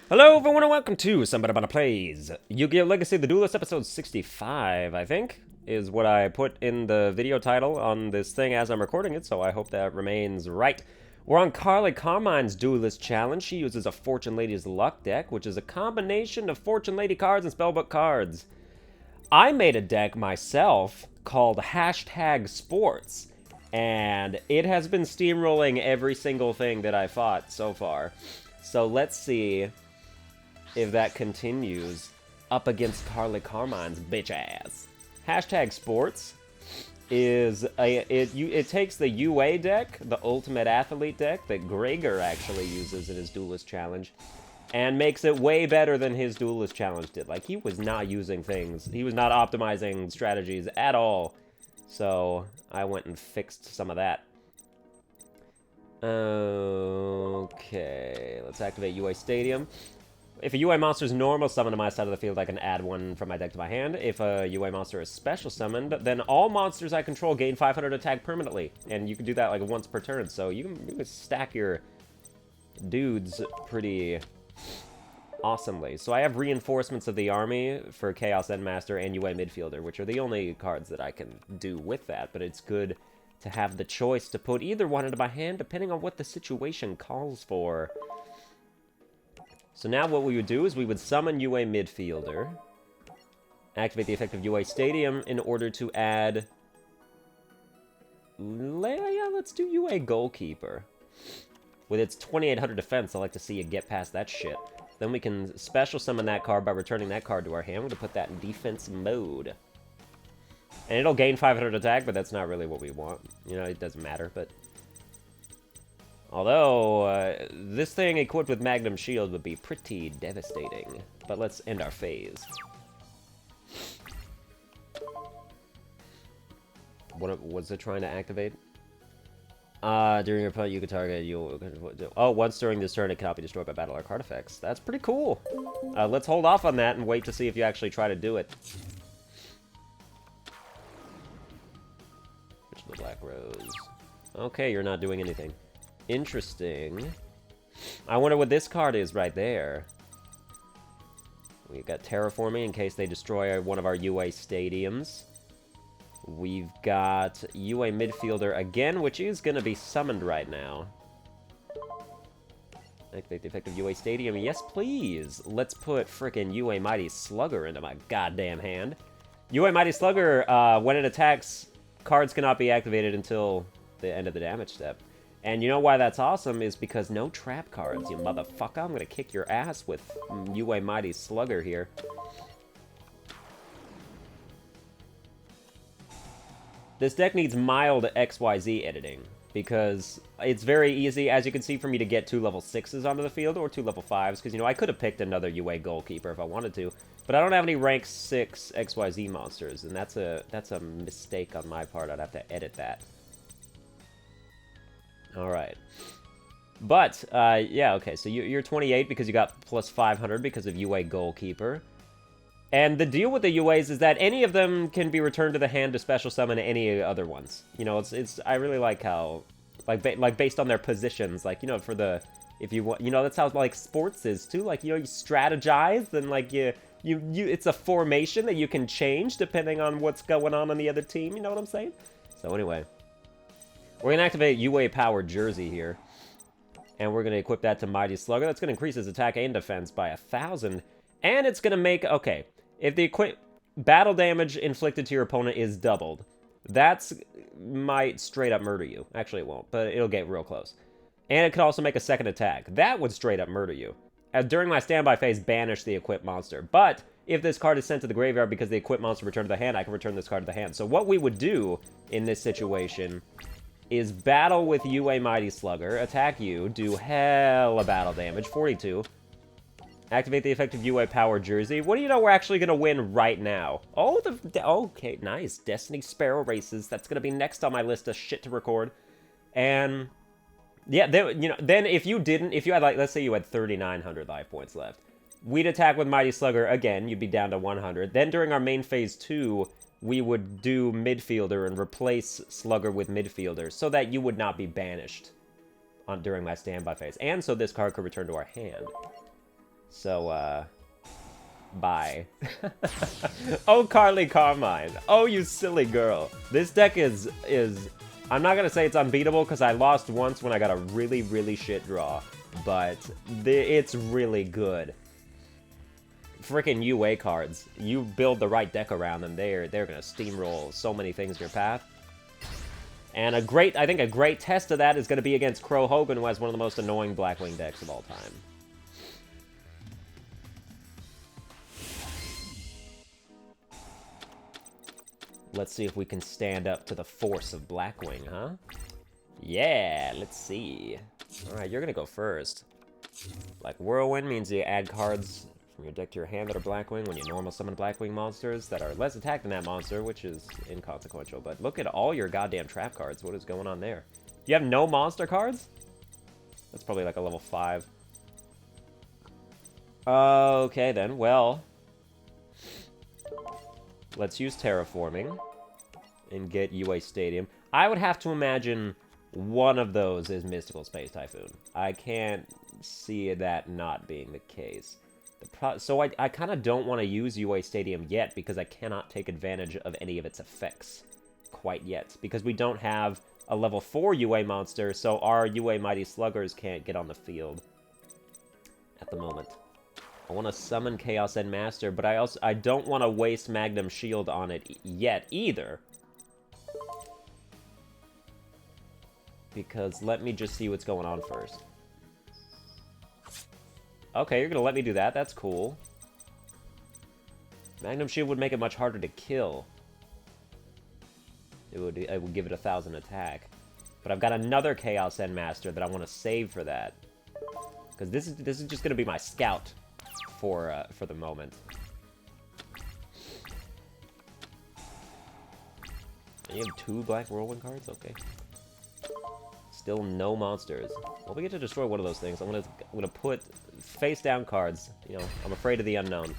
Hello everyone and welcome to Somebody About Plays Yu-Gi-Oh! Legacy the Duelist episode 65, I think, is what I put in the video title on this thing as I'm recording it, so I hope that remains right. We're on Carly Carmine's Duelist Challenge. She uses a Fortune Lady's Luck deck, which is a combination of Fortune Lady cards and Spellbook cards. I made a deck myself called #Sports, and it has been steamrolling every single thing that I fought so far. So let's see if that continues up against Carly Carmine's bitch ass. #Sports is it takes the UA deck, the Ultimate Athlete deck that Gregor actually uses in his Duelist Challenge, and makes it way better than his Duelist Challenge did. Like, he was not using things, he was not optimizing strategies at all. So I went and fixed some of that. Okay, let's activate UA Stadium. If a UA monster is normal summoned to my side of the field, I can add one from my deck to my hand. If a UA monster is special summoned, then all monsters I control gain 500 attack permanently. And you can do that like once per turn, so you can stack your dudes pretty awesomely. So I have Reinforcements of the Army for Chaos Endmaster and UA Midfielder, which are the only cards that I can do with that, but it's good to have the choice to put either one into my hand depending on what the situation calls for. So now what we would do is we would summon UA Midfielder, activate the effect of UA Stadium in order to add... Yeah, let's do UA Goalkeeper. With its 2800 defense, I like to see you get past that shit. Then we can special summon that card by returning that card to our hand. We're going to put that in defense mode. And it'll gain 500 attack, but that's not really what we want. You know, it doesn't matter, but... Although, this thing equipped with Magnum Shield would be pretty devastating. But let's end our phase. What was it trying to activate? During your opponent, you can target you. Oh, once during this turn, it cannot be destroyed by battle or card effects. That's pretty cool. Let's hold off on that and wait to see if you actually try to do it. Which is the Black Rose? Okay, you're not doing anything. Interesting. I wonder what this card is right there. We've got Terraforming in case they destroy one of our UA stadiums. We've got UA Midfielder again, which is going to be summoned right now. Activate the effect of UA Stadium. Yes, please. Let's put frickin' UA Mighty Slugger into my goddamn hand. UA Mighty Slugger, when it attacks, cards cannot be activated until the end of the damage step. And you know why that's awesome is because no trap cards, you motherfucker. I'm gonna kick your ass with UA Mighty Slugger here. This deck needs mild XYZ editing, because it's very easy, as you can see, for me to get 2 level 6s onto the field, or 2 level 5s, because, you know, I could have picked another UA Goalkeeper if I wanted to, but I don't have any rank 6 XYZ monsters, and that's a mistake on my part. I'd have to edit that. Alright. But, yeah, okay, so you're 28 because you got plus 500 because of UA Goalkeeper. And the deal with the UAs is that any of them can be returned to the hand to special summon any other ones. You know, I really like how, like based on their positions, like, you know, for the, if you want, you know, that's how, like, sports is, too. Like, you know, you strategize, and, like, it's a formation that you can change depending on what's going on the other team, you know what I'm saying? So, anyway. We're going to activate UA Power Jersey here. And we're going to equip that to Mighty Slugger. That's going to increase his attack and defense by 1,000. And it's going to make... Okay. If the battle damage inflicted to your opponent is doubled, that's might straight up murder you. Actually, it won't, but it'll get real close. And it could also make a second attack. That would straight up murder you. During my standby phase, banish the equipped monster. But if this card is sent to the graveyard because the equipped monster returned to the hand, I can return this card to the hand. So what we would do in this situation is battle with UA Mighty Slugger, attack you, do hella battle damage, 42. Activate the effect of UA Power Jersey. What do you know we're actually going to win right now? Oh, okay, nice. Destiny Sparrow Races. That's going to be next on my list of shit to record. And, yeah, then if you had, like, let's say you had 3,900 life points left. We'd attack with Mighty Slugger again. You'd be down to 100. Then during our main phase 2, we would do Midfielder and replace Slugger with Midfielder so that you would not be banished during my standby phase. And so this card could return to our hand. So, bye. Oh, Carly Carmine. Oh, you silly girl. This deck is... I'm not gonna say it's unbeatable, because I lost once when I got a really, really shit draw. But it's really good. Freaking UA cards. You build the right deck around them, they're gonna steamroll so many things in your path. And I think a great test of that is gonna be against Crow Hogan, who has one of the most annoying Blackwing decks of all time. Let's see if we can stand up to the force of Blackwing, huh? Yeah, let's see. Alright, you're gonna go first. Like, Whirlwind means you add cards from your deck to your hand that are Blackwing when you normal summon Blackwing monsters that are less attacked than that monster, which is inconsequential. But look at all your goddamn trap cards. What is going on there? You have no monster cards? That's probably like a level 5. Okay, then. Well, let's use Terraforming and get UA Stadium. I would have to imagine one of those is Mystical Space Typhoon. I can't see that not being the case. So I kind of don't want to use UA Stadium yet because I cannot take advantage of any of its effects quite yet. Because we don't have a level 4 UA monster, so our UA Mighty Sluggers can't get on the field at the moment. I want to summon Chaos End Master, but I don't want to waste Magnum Shield on it yet either. Because let me just see what's going on first. Okay, you're gonna let me do that. That's cool. Magnum Shield would make it much harder to kill. It would give it 1,000 attack. But I've got another Chaos End Master that I want to save for that. Because this is just gonna be my scout for the moment. And you have 2 Black Whirlwind cards? Okay. Still no monsters. Well, we get to destroy one of those things. I'm gonna put face down cards. You know, I'm afraid of the unknown.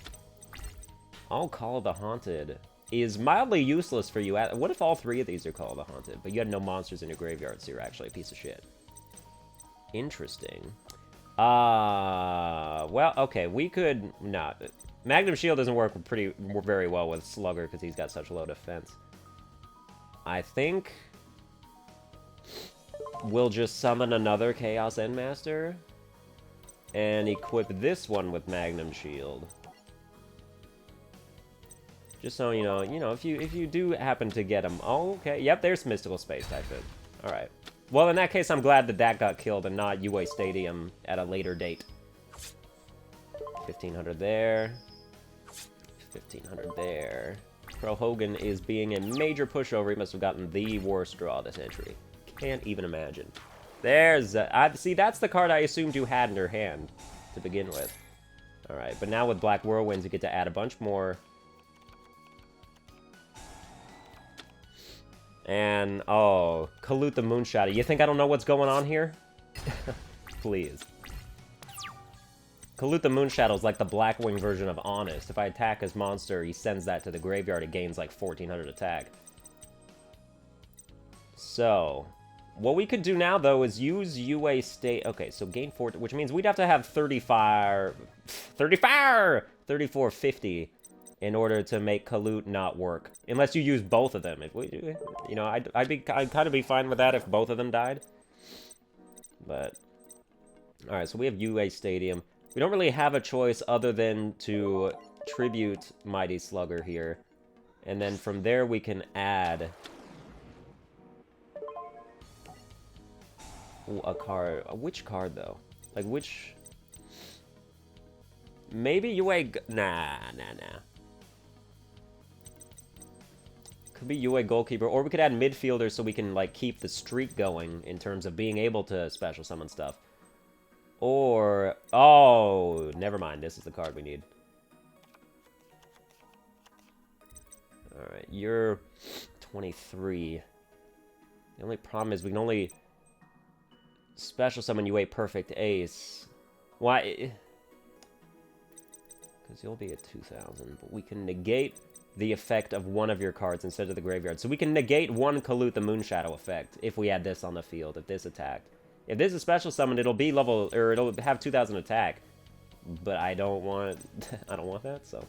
All Call of the Haunted is mildly useless for you. What if all 3 of these are Call of the Haunted, but you had no monsters in your graveyard, so you're actually a piece of shit? Interesting. Well, okay, we could not. Magnum Shield doesn't work very well with Slugger because he's got such low defense. I think we'll just summon another Chaos Endmaster and equip this one with Magnum Shield. Just so you know, if you do happen to get him. Oh, okay. Yep, there's Mystical Space Typhoon. All right. Well, in that case, I'm glad that got killed and not UA Stadium at a later date. 1,500 there. 1,500 there. Pro Hogan is being a major pushover. He must have gotten the worst draw this entry. Can't even imagine. There's... see, that's the card I assumed you had in your hand to begin with. Alright, but now with Black Whirlwinds, you get to add a bunch more. And, oh, Kalut the Moonshadow. You think I don't know what's going on here? Please. Kalut the Moonshadow is like the Blackwing version of Honest. If I attack his monster, he sends that to the graveyard, it gains like 1,400 attack. So, what we could do now, though, is use UA State... Okay, so gain 4... Which means we'd have to have 3450 in order to make Kalut not work. Unless you use both of them. If we, you know, I'd kind of be fine with that if both of them died. But... Alright, so we have UA Stadium. We don't really have a choice other than to tribute Mighty Slugger here. And then from there we can add... Ooh, a card. Which card, though? Like, which... Maybe UA... Nah. Could be UA Goalkeeper. Or we could add midfielder so we can, like, keep the streak going in terms of being able to special summon stuff. Or... Oh, never mind. This is the card we need. Alright, you're 23. The only problem is we can only... Special summon UA Perfect Ace. Why? Because you'll be at 2,000. But we can negate the effect of one of your cards instead of the graveyard. So we can negate one Kalut the Moonshadow effect if we add this on the field, if this attacked. If this is special summon, it'll be level, or it'll have 2,000 attack. but I don't want I don't want that, so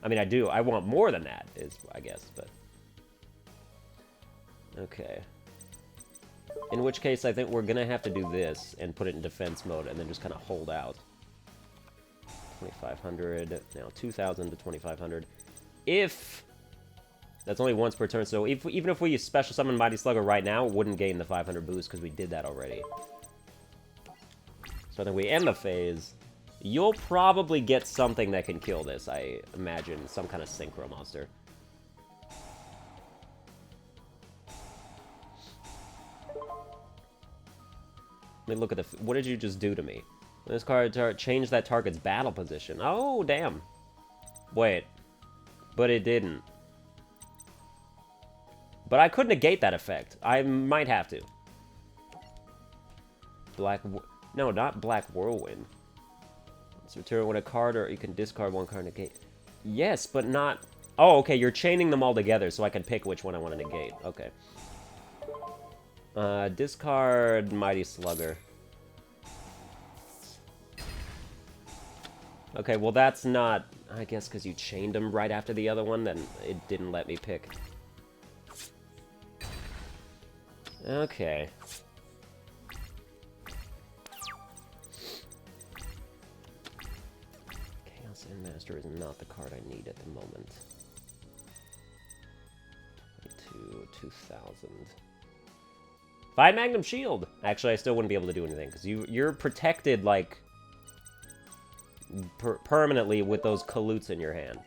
I mean I do. I want more than that is I guess, but okay. In which case I think we're gonna have to do this and put it in defense mode and then just kind of hold out. 2,500, now 2,000 to 2,500. If that's only once per turn, so even if we special summon Mighty Slugger right now, it wouldn't gain the 500 boost because we did that already. So I think we end the phase. You'll probably get something that can kill this, I imagine. Some kind of synchro monster. Let me look at the... What did you just do to me? This card changed that target's battle position. Oh, damn. Wait. But it didn't. But I could negate that effect. I might have to. No, not Black Whirlwind. Let's return when a card, or you can discard one card negate. Yes, but not... Oh, okay, you're chaining them all together, so I can pick which one I want to negate. Okay. Discard Mighty Slugger. Okay, well that's not... I guess because you chained them right after the other one, then it didn't let me pick. Okay. Chaos Endmaster is not the card I need at the moment. 22, 2,000. Five Magnum Shield! Actually, I still wouldn't be able to do anything, because you're protected, like, permanently with those Kaloots in your hand.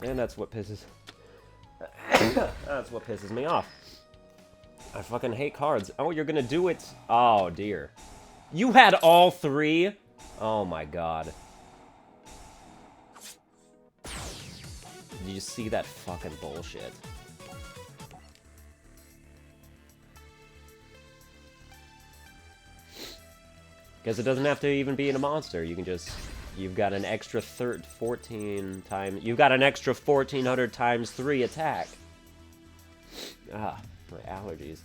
And that's what pisses... that's what pisses me off. I fucking hate cards. Oh, you're gonna do it? Oh, dear. You had all three? Oh, my God. Did you see that fucking bullshit? Because it doesn't have to even be in a monster. You can just... You've got an extra 14 times... You've got an extra 1,400 times 3 attack. Ah, my allergies.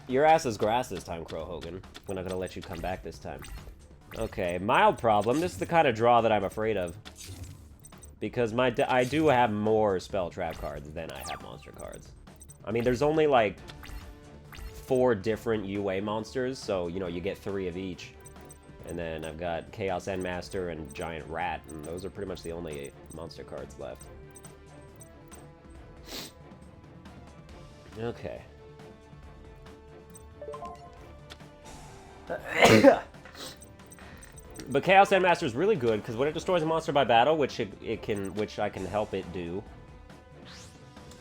Your ass is grass this time, Crow Hogan. We're not gonna let you come back this time. Okay, mild problem. This is the kind of draw that I'm afraid of. Because I do have more spell trap cards than I have monster cards. I mean, there's only, like, 4 different UA monsters, so, you know, you get 3 of each. And then I've got Chaos Endmaster and Giant Rat, and those are pretty much the only monster cards left. Okay. But Chaos Endmaster is really good because when it destroys a monster by battle, which I can help it do.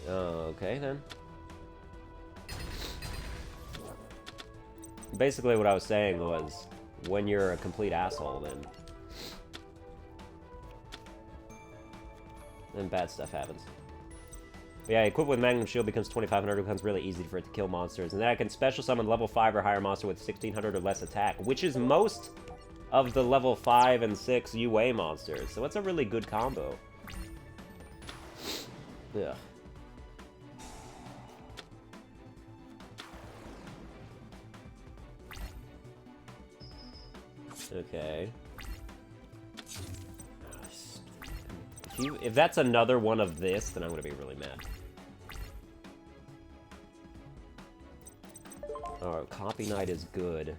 Okay then. Basically, what I was saying was, when you're a complete asshole, then bad stuff happens. But yeah, equipped with Magnum Shield becomes 2,500. It becomes really easy for it to kill monsters, and then I can special summon level 5 or higher monster with 1,600 or less attack, which is most of the level 5 and 6 UA monsters. So it's a really good combo. Yeah. Okay. If that's another one of this, then I'm gonna be really mad. Oh, Copy Knight is good.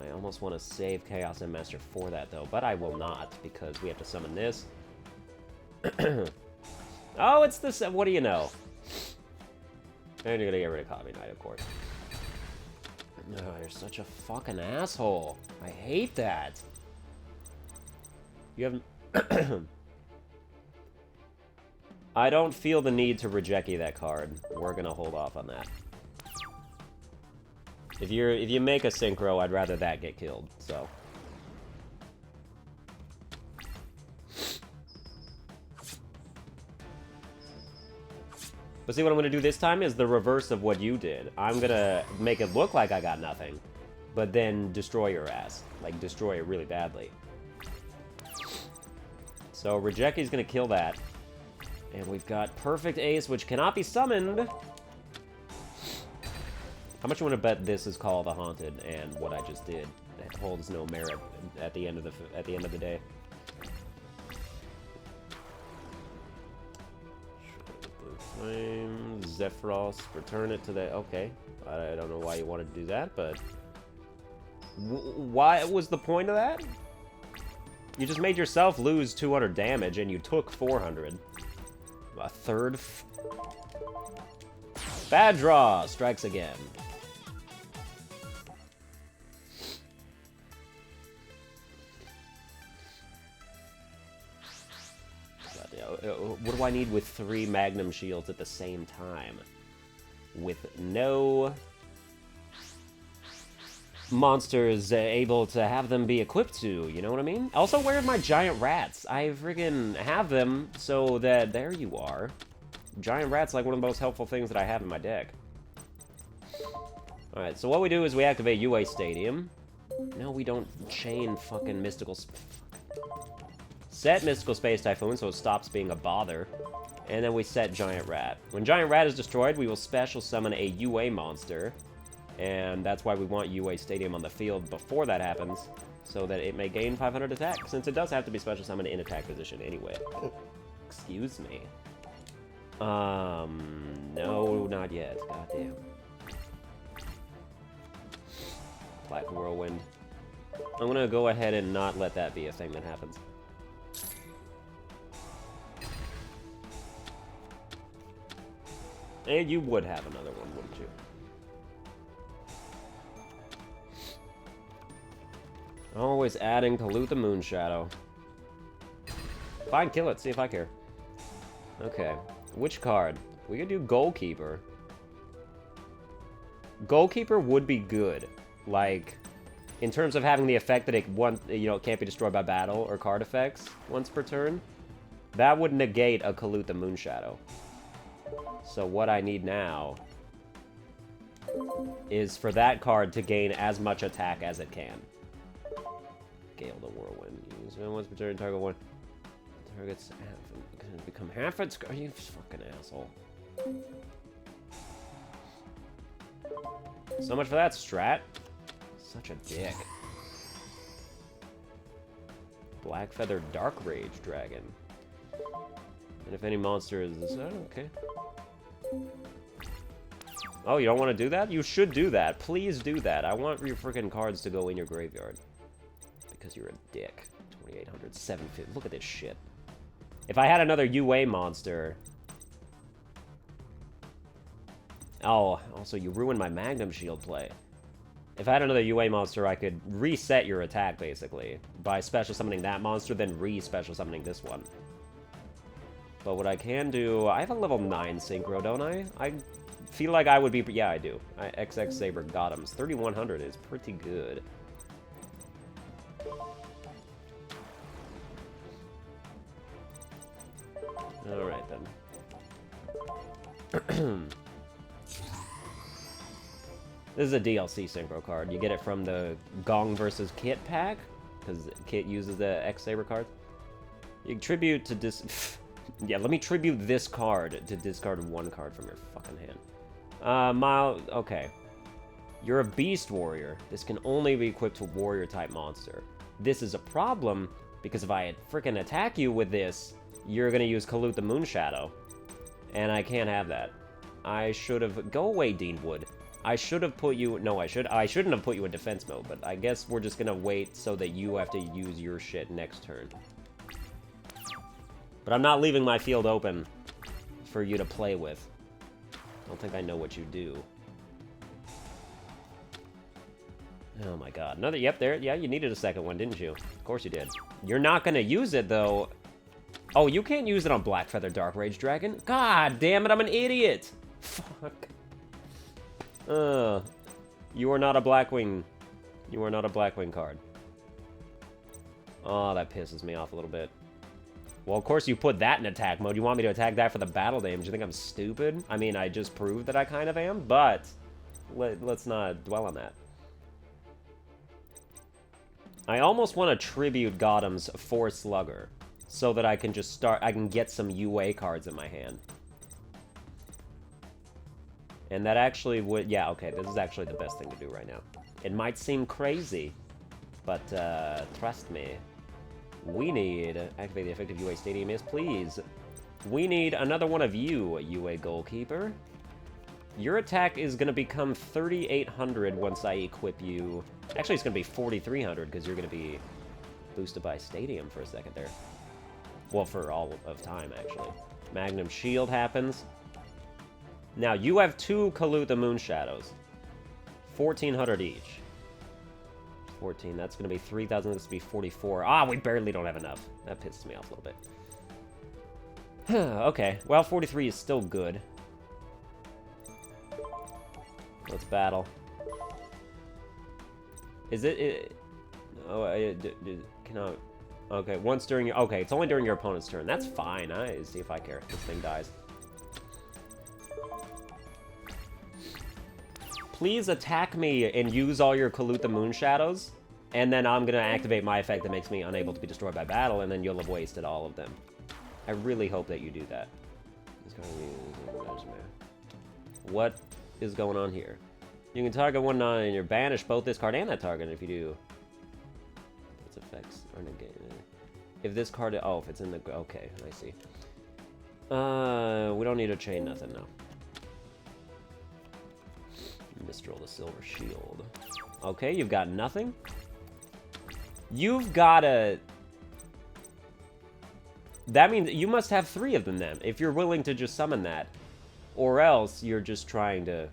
I almost want to save Chaos Endmaster for that, though, but I will not, because we have to summon this. Oh, it's this. What do you know? And you're gonna get rid of Copy Knight, of course. No, you're such a fucking asshole. I hate that. You haven't... I don't feel the need to reject that card. We're gonna hold off on that. If you make a synchro, I'd rather that get killed, so. But see, what I'm gonna do this time is the reverse of what you did. I'm gonna make it look like I got nothing, but then destroy your ass. Like, destroy it really badly. So Regeki's gonna kill that. And we've got Perfect Ace, which cannot be summoned. How much you want to bet this is Call of the Haunted and what I just did that holds no merit at the end of the day? Blue Flame, Zephyros, return it to the... Okay, I don't know why you wanted to do that, but... Why was the point of that? You just made yourself lose 200 damage and you took 400. A third... Bad draw! Strikes again. What do I need with 3 Magnum Shields at the same time? With no monsters able to have them be equipped to, you know what I mean? Also, where are my giant rats? I friggin' have them so that... There you are. Giant rat's like one of the most helpful things that I have in my deck. Alright, so what we do is we activate UA Stadium. No, we don't chain fucking Mystical... Set Mystical Space Typhoon so it stops being a bother. And then we set Giant Rat. When Giant Rat is destroyed, we will special summon a UA monster. And that's why we want UA Stadium on the field before that happens, so that it may gain 500 attack, since it does have to be special summoned in attack position anyway. Excuse me. No, not yet. Goddamn. Black Whirlwind. I'm gonna go ahead and not let that be a thing that happens. And you would have another one, wouldn't you? Always adding Pollute the Moonshadow. Fine, kill it. See if I care. Okay. Which card? We could do Goalkeeper. Goalkeeper would be good. Like, in terms of having the effect that it can't be destroyed by battle or card effects once per turn. That would negate a Pollute the Moonshadow. So what I need now is for that card to gain as much attack as it can. Gale the Whirlwind. Use once per turn, target one. Targets become half its... Are you fucking asshole? So much for that strat. Such a dick. Black Feather Dark Rage Dragon. And if any monster is... okay. Oh, you don't want to do that? You should do that. Please do that. I want your freaking cards to go in your graveyard. Because you're a dick. 2800, 750. Look at this shit. If I had another UA monster... Oh, also, you ruined my Magnum Shield play. If I had another UA monster, I could reset your attack, basically. By special summoning that monster, then re-special summoning this one. But what I can do... I have a level 9 Synchro, don't I? I feel like I would be... Yeah, I do. XX Saber Gothams. 3100 is pretty good. Alright, then. This is a DLC Synchro card. You get it from the Gong vs. Kit pack, because Kit uses the X-Saber cards. You tribute to yeah, let me tribute this card to discard one card from your fucking hand. Okay. You're a Beast Warrior. This can only be equipped to Warrior-type monster. This is a problem, because if I frickin' attack you with this, you're gonna use Pollute the Moonshadow. And I can't have that. I should have... Go away, Dean Wood. I should have put you... No, I shouldn't have put you in defense mode, but I guess we're just gonna wait so that you have to use your shit next turn. But I'm not leaving my field open for you to play with. Don't think I know what you do. Oh my god. Another... Yep, there. Yeah, you needed a second one, didn't you? Of course you did. You're not gonna use it, though. Oh, you can't use it on Black Feather Dark Rage Dragon? God damn it, I'm an idiot! Fuck. You are not a Blackwing. You are not a Blackwing card. Oh, that pisses me off a little bit. Well, of course you put that in attack mode. You want me to attack that for the battle damage? You think I'm stupid? I mean, I just proved that I kind of am, but let's not dwell on that. I almost want to tribute Gotham's for Slugger, so that I can just start, I can get some UA cards in my hand. And that actually would, yeah, okay, this is actually the best thing to do right now. It might seem crazy, but trust me. We need, activate the effective UA stadium, yes please. We need another one of you, UA goalkeeper. Your attack is going to become 3,800 once I equip you. Actually, it's going to be 4,300 because you're going to be boosted by stadium for a second there. Well, for all of time, actually. Magnum Shield happens. Now, you have 2 Kaluta Moonshadows. 1,400 each. 14, that's going to be 3,000, this will be 44. Ah, we barely don't have enough. That pisses me off a little bit. Okay, well, 43 is still good. Let's battle. Is it oh, can I... Okay, once during your... Okay, it's only during your opponent's turn. That's fine. See if I care. This thing dies. Please attack me and use all your Kaluta Moonshadows, and then I'm going to activate my effect that makes me unable to be destroyed by battle, and then you'll have wasted all of them. I really hope that you do that. What is going on here? You can target one and you're banished both this card and that target if you do. Its effects are negated. If this card... Oh, if it's in the... Okay, I see. We don't need to chain nothing, no. Mistral the Silver Shield. Okay, you've got nothing. You've got a... That means you must have 3 of them then, if you're willing to just summon that. Or else you're just trying to...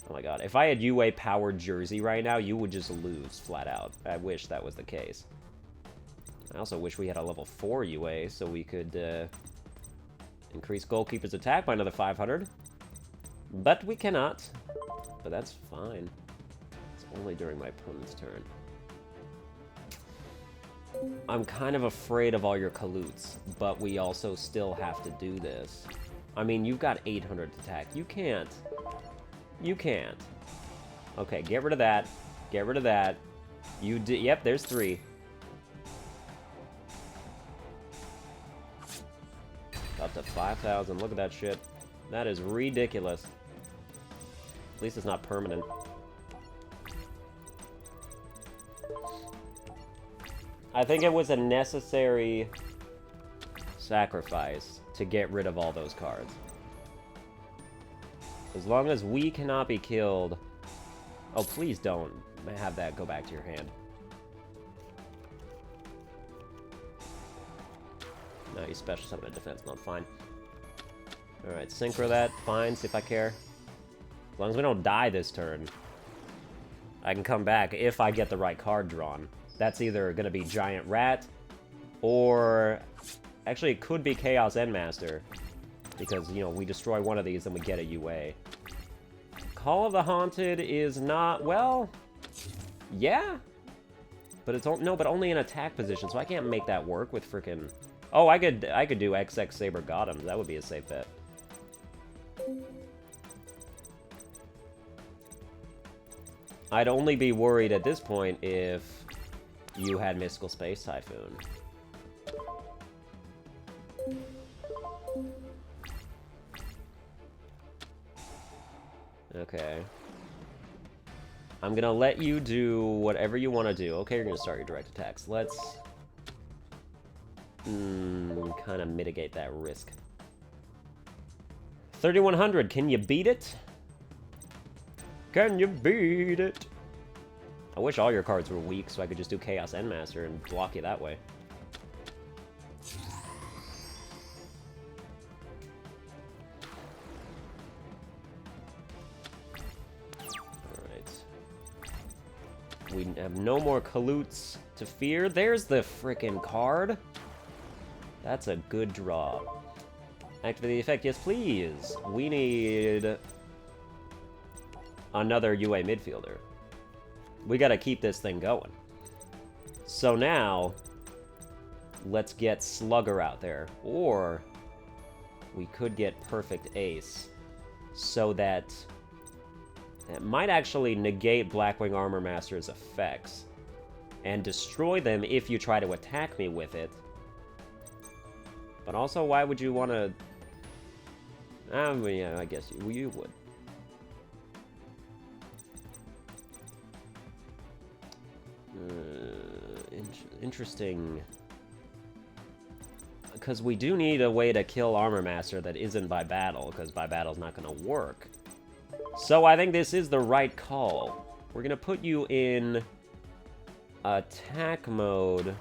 Oh my god, if I had UA-powered Jersey right now, you would just lose, flat out. I wish that was the case. I also wish we had a level 4 UA, so we could increase Goalkeeper's attack by another 500. But we cannot. But that's fine. It's only during my opponent's turn. I'm kind of afraid of all your Kalutes, but we also still have to do this. I mean, you've got 800 attack. You can't. You can't. Okay, get rid of that. Get rid of that. You did. Yep, there's 3. Up to 5,000. Look at that shit. That is ridiculous. At least it's not permanent. I think it was a necessary sacrifice to get rid of all those cards. As long as we cannot be killed... Oh, please don't have that go back to your hand. No, you special summon a defense mode. Fine. Alright, synchro that. Fine, see if I care. As long as we don't die this turn, I can come back if I get the right card drawn. That's either going to be Giant Rat, or... Actually, it could be Chaos Endmaster. Because, you know, we destroy one of these and we get a UA. Call of the Haunted is not... Well... Yeah? But it's... No, but only in attack position, so I can't make that work with frickin'... Oh, I could do XX Saber Gothams. That would be a safe bet. I'd only be worried at this point if you had Mystical Space Typhoon. Okay. I'm gonna let you do whatever you want to do. Okay, you're gonna start your direct attacks. Let's... kind of mitigate that risk. 3,100, can you beat it? Can you beat it? I wish all your cards were weak so I could just do Chaos Endmaster and block you that way. Alright. We have no more Kalutes to fear. There's the frickin' card. That's a good draw. Activate the effect, yes please. We need another UA midfielder. We gotta keep this thing going. So now, let's get Slugger out there. Or, we could get Perfect Ace. So that might actually negate Blackwing Armor Master's effects. and destroy them if you try to attack me with it. But also, why would you want to... yeah, I guess you would. Interesting. Because we do need a way to kill Armor Master that isn't by battle, because by battle's not going to work. So I think this is the right call. We're going to put you in attack mode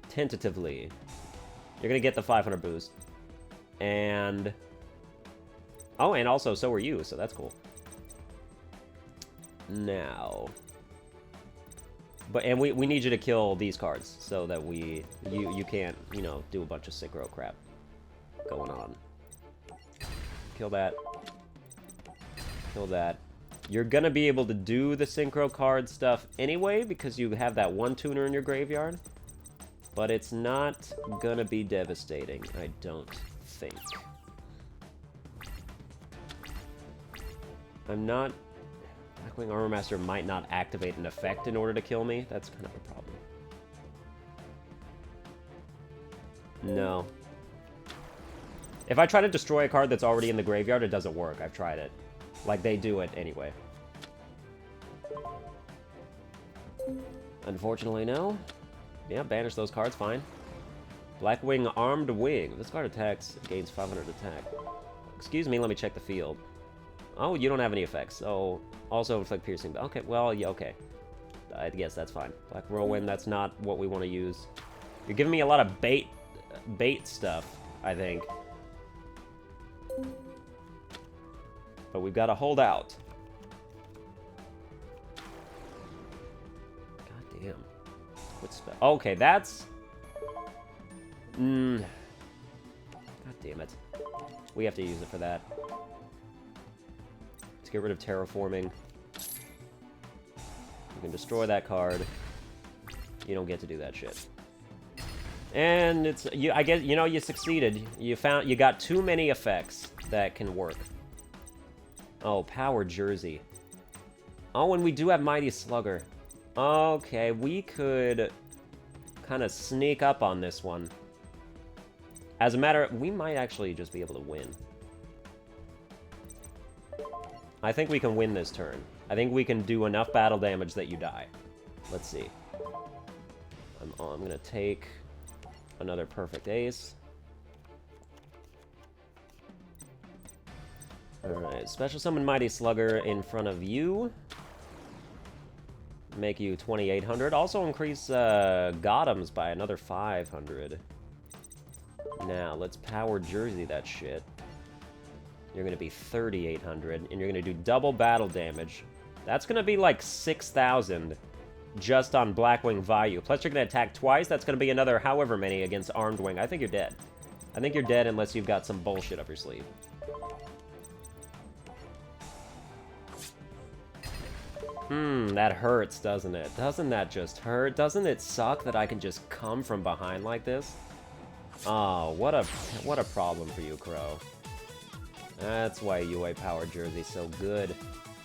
tentatively. You're going to get the 500 boost. And... oh, and also, so are you, so that's cool. Now... and we need you to kill these cards so that you can't, you know, do a bunch of synchro crap going on. Kill that. Kill that. You're gonna be able to do the synchro card stuff anyway because you have that one tuner in your graveyard. But it's not gonna be devastating, I don't think. I'm not... Blackwing Armor Master might not activate an effect in order to kill me. That's kind of a problem. No. If I try to destroy a card that's already in the graveyard, it doesn't work. I've tried it. Like, they do it anyway. Unfortunately, no. Yeah, banish those cards, fine. Blackwing Armed Wing. This card attacks, gains 500 attack. Excuse me, let me check the field. Oh, you don't have any effects, so... Also inflict piercing. Okay, well, yeah, okay. I guess that's fine. Black Whirlwind, that's not what we want to use. You're giving me a lot of bait stuff, I think. But we've got to hold out. God damn. What spell? Okay, that's... God damn it. We have to use it for that. Let's get rid of terraforming. You can destroy that card. You don't get to do that shit. And it's... I guess, you know, you succeeded. You got too many effects that can work. Oh, Power Jersey. Oh, and we do have Mighty Slugger. Okay, we could kind of sneak up on this one. As a matter of... We might actually just be able to win. I think we can win this turn. I think we can do enough battle damage that you die. Let's see. I'm going to take another Perfect Ace. Alright, Special Summon Mighty Slugger in front of you. Make you 2,800. Also increase Gothams by another 500. Now, let's Power Jersey that shit. You're going to be 3,800, and you're going to do double battle damage. That's going to be like 6,000 just on Blackwing Vayu. Plus, you're going to attack twice. That's going to be another however many against Armed Wing. I think you're dead. I think you're dead unless you've got some bullshit up your sleeve. That hurts, doesn't it? Doesn't that just hurt? Doesn't it suck that I can just come from behind like this? Oh, what a problem for you, Crow. That's why UA Power Jersey's so good.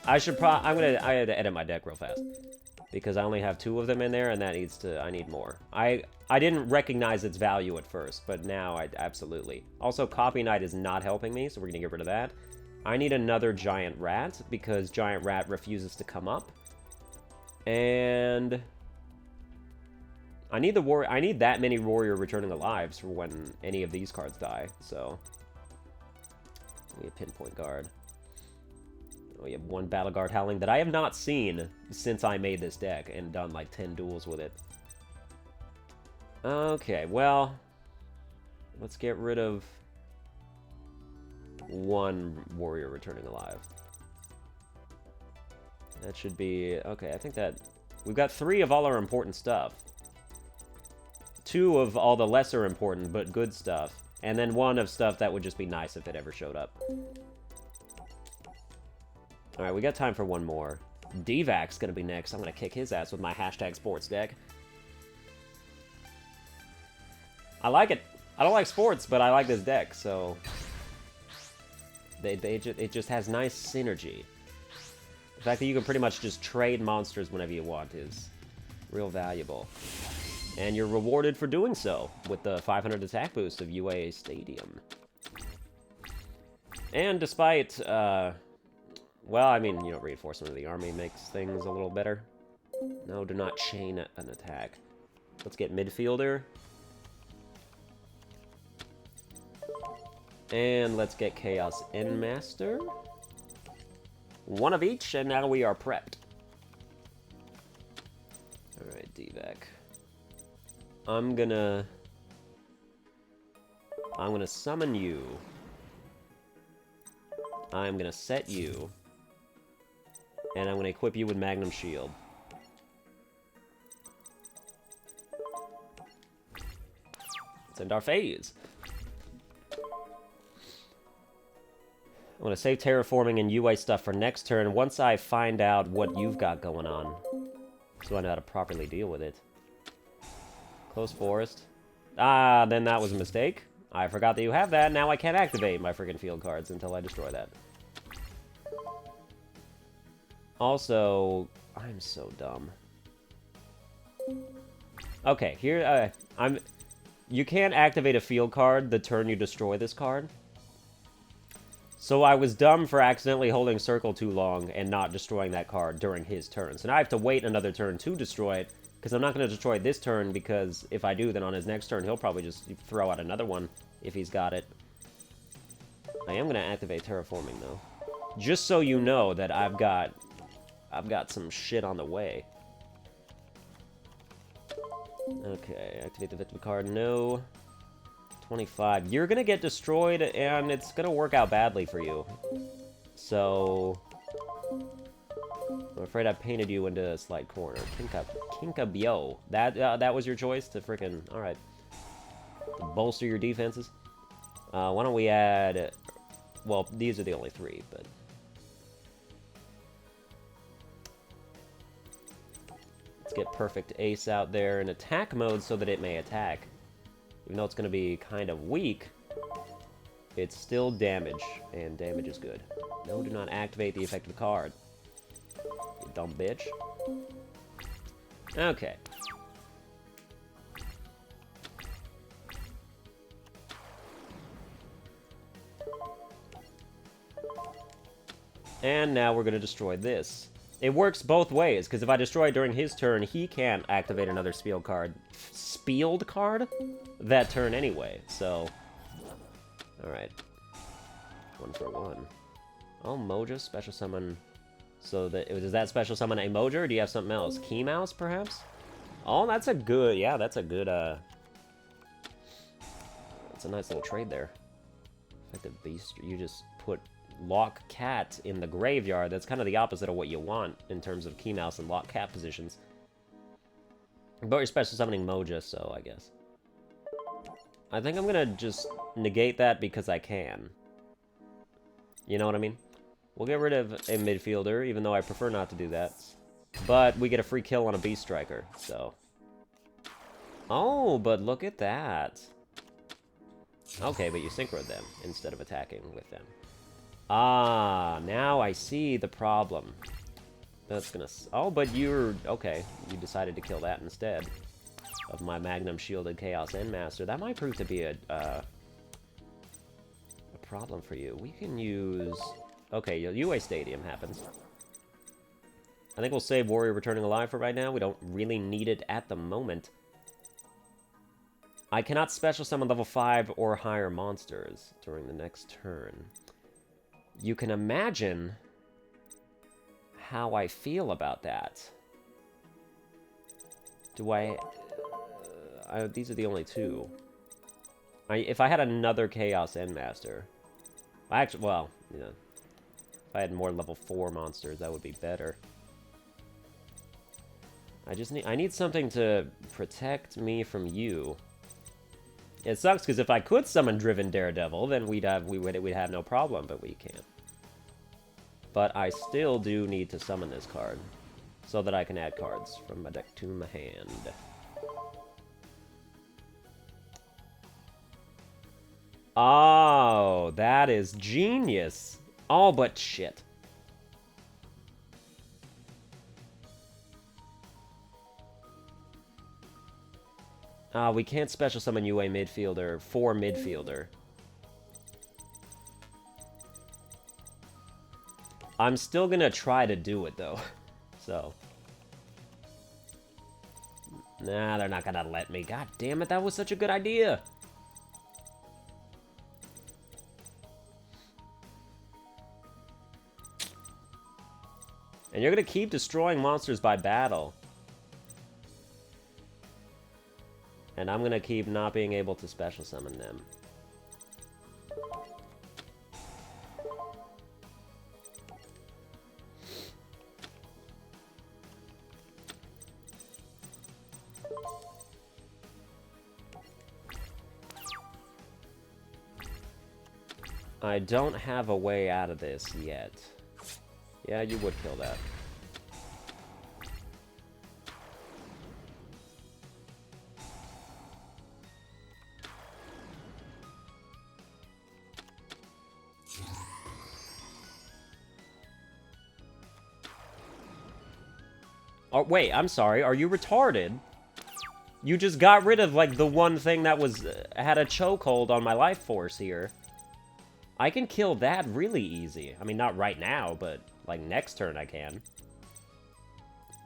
I had to edit my deck real fast. Because I only have 2 of them in there, and that needs to... I need more. I didn't recognize its value at first, but now I absolutely. Also, Copy Knight is not helping me, so we're gonna get rid of that. I need another Giant Rat, because Giant Rat refuses to come up. And... I need that many Warrior Returning Alives for when any of these cards die, so... We have Pinpoint Guard. We have 1 Battle Guard Howling that I have not seen since I made this deck and done like 10 duels with it. Okay, well... Let's get rid of 1 Warrior Returning Alive. That should be... Okay, I think that... We've got 3 of all our important stuff. 2 of all the lesser important but good stuff. And then 1 of stuff that would just be nice if it ever showed up. Alright, we got time for 1 more. Devac's gonna be next. I'm gonna kick his ass with my #sports deck. I like it. I don't like sports, but I like this deck, so... It just has nice synergy. The fact that you can pretty much just trade monsters whenever you want is Real valuable. And you're rewarded for doing so with the 500 attack boost of UA Stadium. And despite, well, I mean, you know, reinforcement of the army makes things a little better. No, do not chain an attack. Let's get midfielder. And let's get Chaos Endmaster. One of each, and now we are prepped. Alright, DVAC. I'm gonna summon you. I'm gonna set you. And I'm gonna equip you with Magnum Shield. Let's end our phase. I'm gonna save terraforming and UA stuff for next turn once I find out what you've got going on. So I know how to properly deal with it. Close forest. Ah, then that was a mistake. I forgot that you have that. Now I can't activate my freaking field cards until I destroy that. Also, I'm so dumb. Okay, here, you can't activate a field card the turn you destroy this card. So I was dumb for accidentally holding circle too long and not destroying that card during his turn. So now I have to wait another turn to destroy it, because I'm not going to destroy it this turn, because if I do, then on his next turn, he'll probably just throw out another one if he's got it. I am going to activate terraforming, though. Just so you know that I've got some shit on the way. Okay, activate the victim card. No. 25. You're gonna get destroyed, and it's gonna work out badly for you. So I'm afraid I painted you into a slight corner. Kinkabyo. That was your choice to frickin'... Alright. Bolster your defenses. Why don't we add... Well, these are the only three, but... Let's get Perfect Ace out there in attack mode so that it may attack. Even though it's going to be kind of weak, it's still damage, and damage is good. No, do not activate the effective card. You dumb bitch. Okay. And now we're going to destroy this. It works both ways, because if I destroy it during his turn, he can't activate another Spiel card. Spieled card? That turn anyway, so... Alright. 1 for 1. Oh, Moja, special summon... So, does that special summon a Moja, or do you have something else? Key Mouse, perhaps? Oh, that's a good... Yeah, that's a good, That's a nice little trade there. Effective Beast, you just put... Lock Cat in the graveyard. That's kind of the opposite of what you want in terms of Key Mouse and Lock Cat positions. But you're special summoning Moja, so I guess. I think I'm gonna just negate that because I can. You know what I mean? We'll get rid of a midfielder, even though I prefer not to do that. But we get a free kill on a Beast Striker, so... Oh, but look at that. Okay, but you synchroed them instead of attacking with them. Ah, now I see the problem. That's gonna... Oh, but you're... Okay, you decided to kill that instead of my Magnum Shielded Chaos Endmaster. That might prove to be a problem for you. We can use... Okay, UA Stadium happens. I think we'll save Warrior Returning Alive for right now. We don't really need it at the moment. I cannot special summon level 5 or higher monsters during the next turn. You can imagine how I feel about that. Do I... these are the only two. If I had another Chaos Endmaster... Actually, well, you know... If I had more level 4 monsters, that would be better. I need something to protect me from you. It sucks because if I could summon Driven Daredevil, then we'd have no problem, but we can't. But I still do need to summon this card so that I can add cards from my deck to my hand. Oh, that is genius. Oh, but shit. We can't special summon UA midfielder for midfielder. I'm still gonna try to do it, though. So. Nah, they're not gonna let me. God damn it, that was such a good idea. And you're gonna keep destroying monsters by battle. And I'm gonna keep not being able to special summon them. I don't have a way out of this yet. Yeah, you would kill that. Oh, wait, I'm sorry. Are you retarded? You just got rid of, like, the one thing that was had a chokehold on my life force here. I can kill that really easy. I mean, not right now, but, like, next turn I can.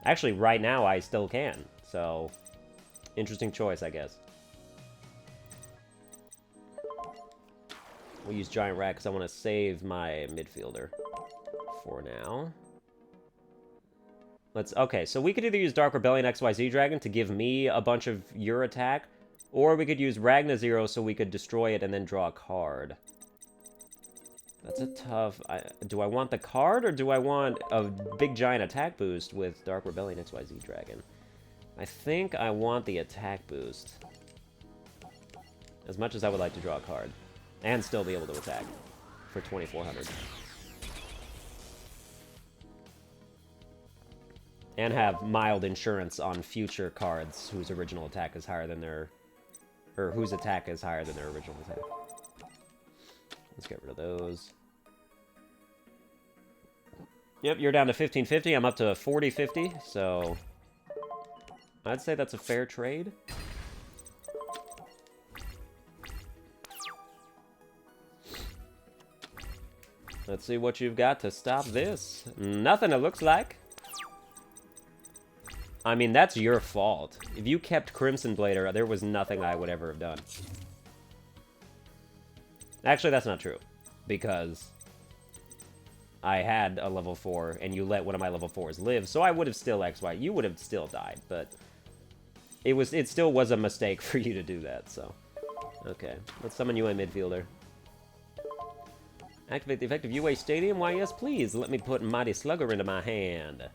Actually, right now I still can. So, interesting choice, I guess. We'll use Giant Rat because I want to save my midfielder for now. Okay, so we could either use Dark Rebellion XYZ Dragon to give me a bunch of your attack, or we could use Ragna Zero so we could destroy it and then draw a card. That's a tough... do I want the card, or do I want a big giant attack boost with Dark Rebellion XYZ Dragon? I think I want the attack boost. As much as I would like to draw a card. And still be able to attack for 2,400. And have mild insurance on future cards whose original attack is higher than their... or whose attack is higher than their original attack. Let's get rid of those. Yep, you're down to 1550. I'm up to 4050, so... I'd say that's a fair trade. Let's see what you've got to stop this. Nothing, it looks like. I mean, that's your fault. If you kept Crimson Blader, there was nothing I would ever have done. Actually, that's not true. Because I had a level 4, and you let one of my level 4s live, so I would have still XY. You would have still died, but it still was a mistake for you to do that, so. Okay, let's summon you a midfielder. Activate the effective UA Stadium? Why, yes, please. Let me put Mighty Slugger into my hand.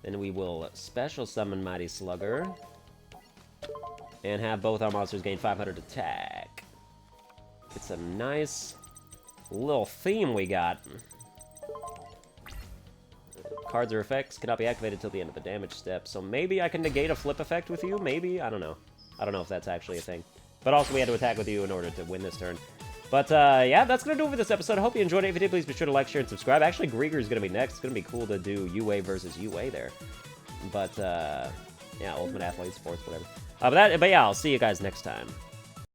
Then we will special summon Mighty Slugger. And have both our monsters gain 500 attack. It's a nice little theme we got. Cards or effects cannot be activated till the end of the damage step. So maybe I can negate a flip effect with you? Maybe? I don't know. I don't know if that's actually a thing. But also we had to attack with you in order to win this turn. But, yeah, that's going to do it for this episode. I hope you enjoyed it. If you did, please be sure to like, share, and subscribe. Actually, Grieger's going to be next. It's going to be cool to do UA versus UA there. But, yeah, Ultimate Athlete Sports, whatever. But yeah, I'll see you guys next time.